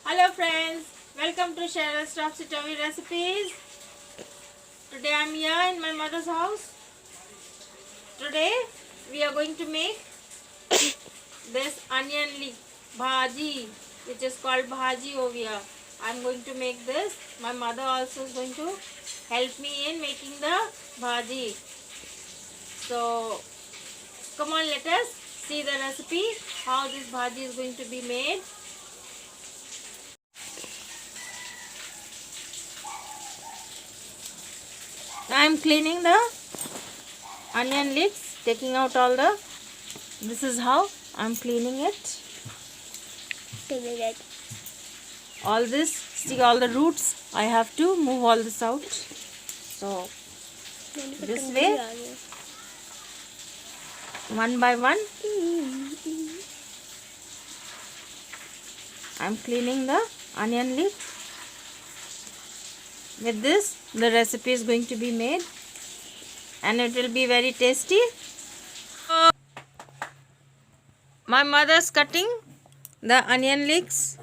Hello friends, welcome to Cheryl's Topsy Turvy Recipes. Today I am here in my mother's house. Today we are going to make this onion leek bhaji, which is called bhaji over here. I am going to make this. My mother also is going to help me in making the bhaji. So come on, let us see the recipe, how this bhaji is going to be made. I am cleaning the onion leeks, taking out all the, this is how I am cleaning it. All this, see all the roots, I have to move all this out. So this way, one by one, I am cleaning the onion leek. With this, the recipe is going to be made and it will be very tasty. My mother's cutting the onion leeks.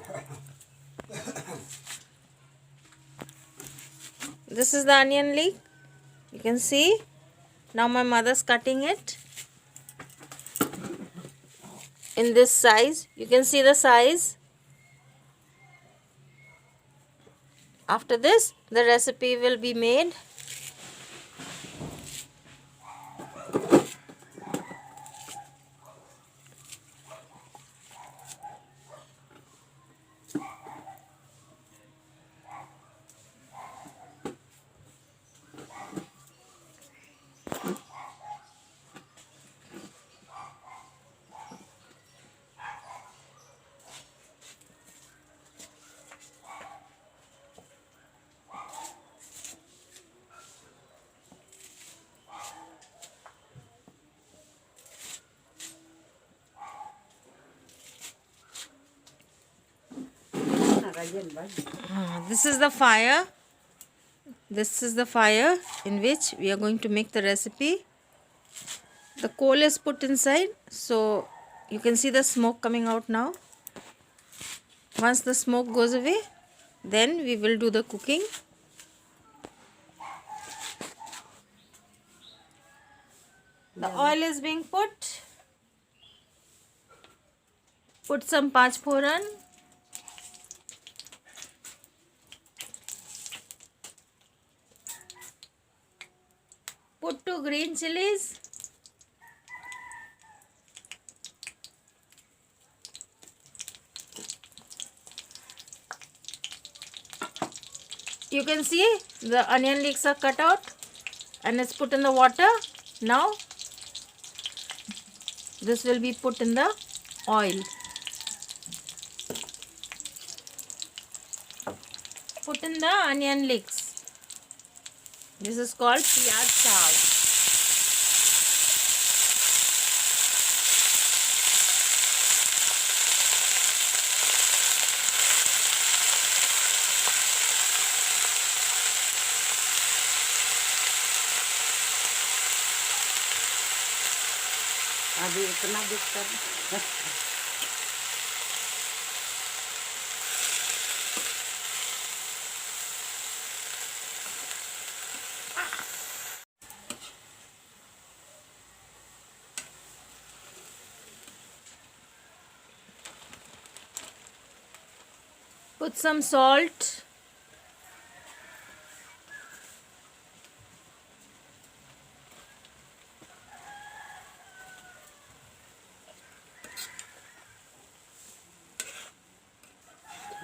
This is the onion leek. You can see. Now my mother's cutting it in this size. You can see the size. After this, the recipe will be made. This is the fire. This is the fire in which we are going to make the recipe. The coal is put inside, so you can see the smoke coming out now. Once the smoke goes away, then we will do the cooking. The oil is being put. Put some Pyaj Saag. Put 2 green chilies. You can see the onion leeks are cut out and it's put in the water. Now this will be put in the oil. Put in the onion leeks. This is called Pyaj Saag. अभी इतना दिक्कत Put some salt.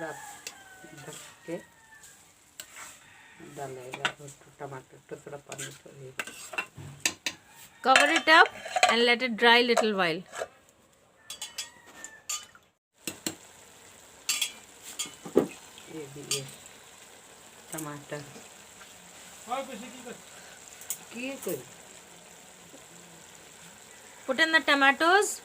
ढक के डालेगा और टमाटर तो थोड़ा पानी छोड़ेगा. Cover it up and let it dry little while. ये भी ये टमाटर किए कोई. Put in the tomatoes.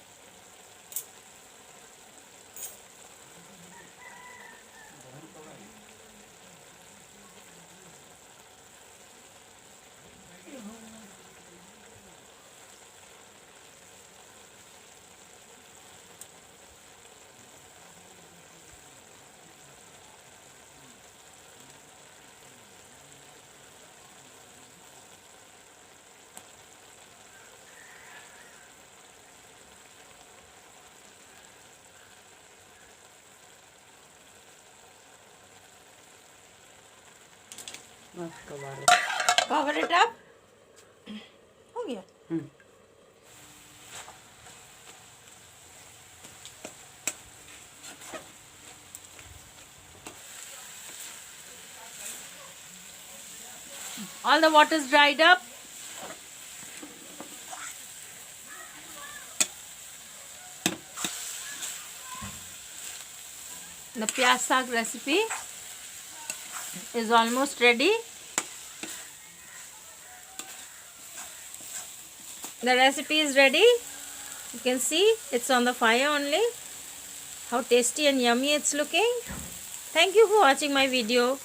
बस कबाड़ Cover it up. हो गया. All the water is dried up. The Pyaj Saag recipe is almost ready. The recipe is ready. You can see it's on the fire only. How tasty and yummy it's looking. Thank you for watching my video.